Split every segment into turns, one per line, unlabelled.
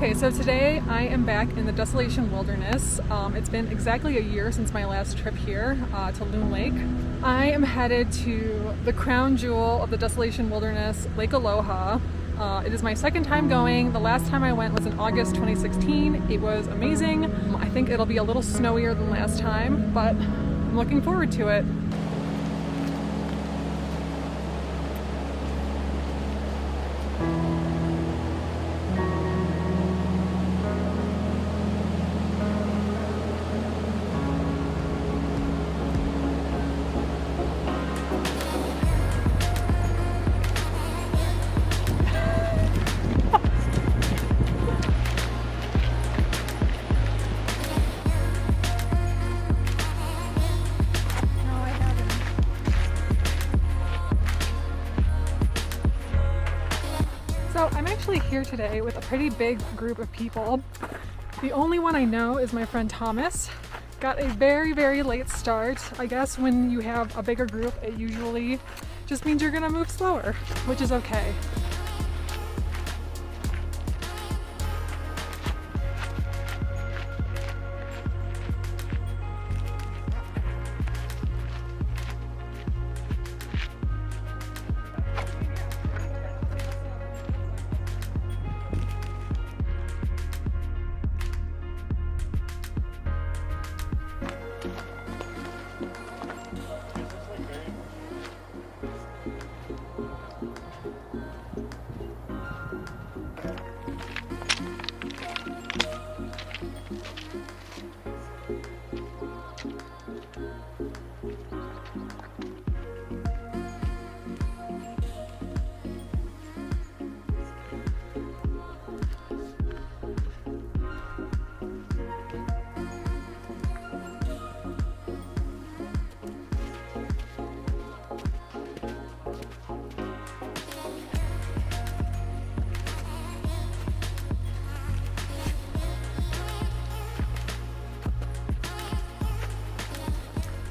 Okay, so today I am back in the Desolation Wilderness. It's been exactly a year since my last trip here to Loon Lake. I am headed to the crown jewel of the Desolation Wilderness, Lake Aloha. It is my second time going. The last time I went was in August 2016. It was amazing. I think it'll be a little snowier than last time, but I'm looking forward to it. So I'm actually here today with a pretty big group of people. The only one I know is my friend Thomas. Got a very, very late start. I guess when you have a bigger group, it usually just means you're gonna move slower, which is okay.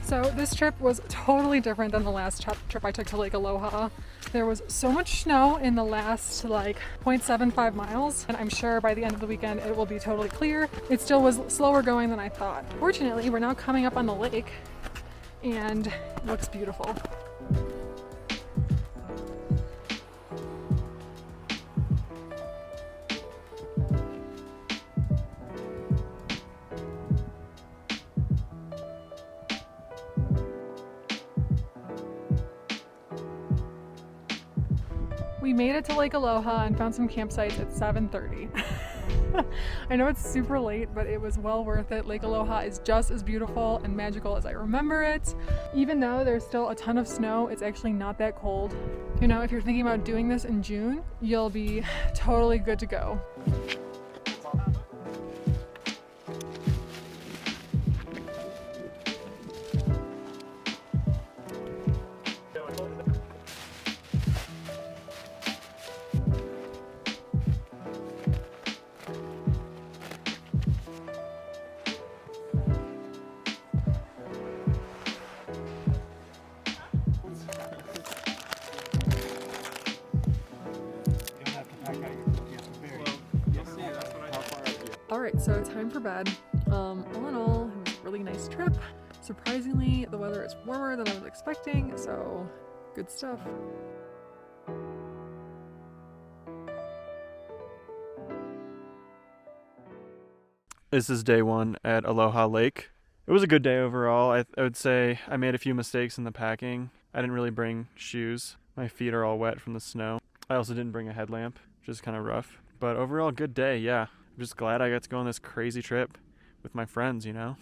So this trip was totally different than the last trip I took to Lake Aloha. There was so much snow in the last 0.75 miles, and I'm sure by the end of the weekend it will be totally clear. It still was slower going than I thought. Fortunately, we're now coming up on the lake and it looks beautiful. We made it to Lake Aloha and found some campsites at 7:30. I know it's super late, but it was well worth it. Lake Aloha is just as beautiful and magical as I remember it. Even though there's still a ton of snow, it's actually not that cold. You know, if you're thinking about doing this in June, you'll be totally good to go. Alright, so time for bed. All in all, it was a really nice trip. Surprisingly, the weather is warmer than I was expecting, so good stuff.
This is day one at Aloha Lake. It was a good day overall. I would say I made a few mistakes in the packing. I didn't really bring shoes. My feet are all wet from the snow. I also didn't bring a headlamp, which is kind of rough. But overall, good day, yeah. I'm just glad I got to go on this crazy trip with my friends, you know?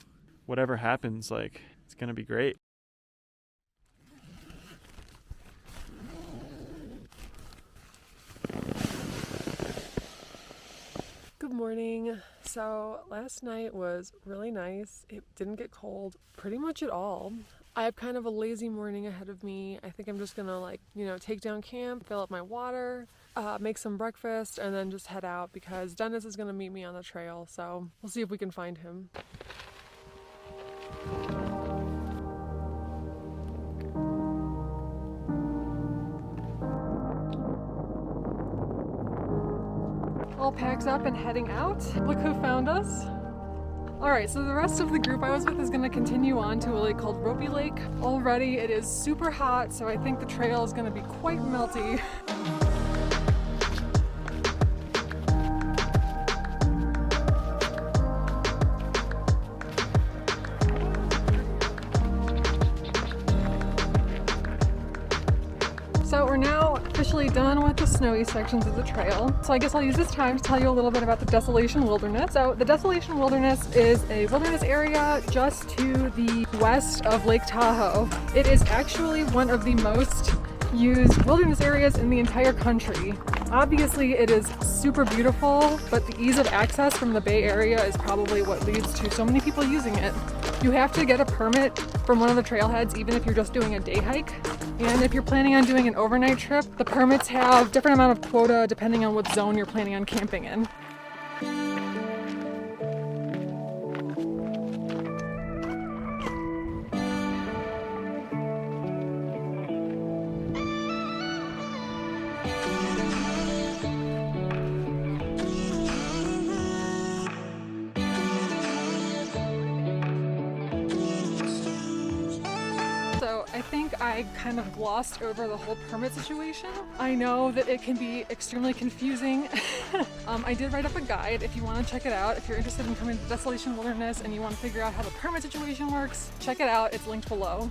Whatever happens, it's gonna be great.
Good morning. So last night was really nice. It didn't get cold pretty much at all. I have kind of a lazy morning ahead of me. I think I'm just gonna take down camp, fill up my water, make some breakfast, and then just head out because Dennis is gonna meet me on the trail. So we'll see if we can find him. all packed backpacks up and heading out. Look who found us. Alright, so the rest of the group I was with is going to continue on to a lake called Ropey Lake. Already it is super hot, so I think the trail is going to be quite melty. So we're now officially done with the snowy sections of the trail. So I guess I'll use this time to tell you a little bit about the Desolation Wilderness. So the Desolation Wilderness is a wilderness area just to the west of Lake Tahoe. It is actually one of the most used wilderness areas in the entire country. Obviously it is super beautiful, but the ease of access from the Bay Area is probably what leads to so many people using it. You have to get a permit from one of the trailheads even if you're just doing a day hike. And if you're planning on doing an overnight trip, the permits have different amount of quota depending on what zone you're planning on camping in. So I think I kind of glossed over the whole permit situation. I know that it can be extremely confusing. I did write up a guide if you want to check it out. If you're interested in coming to the Desolation Wilderness and you want to figure out how the permit situation works, check it out. It's linked below.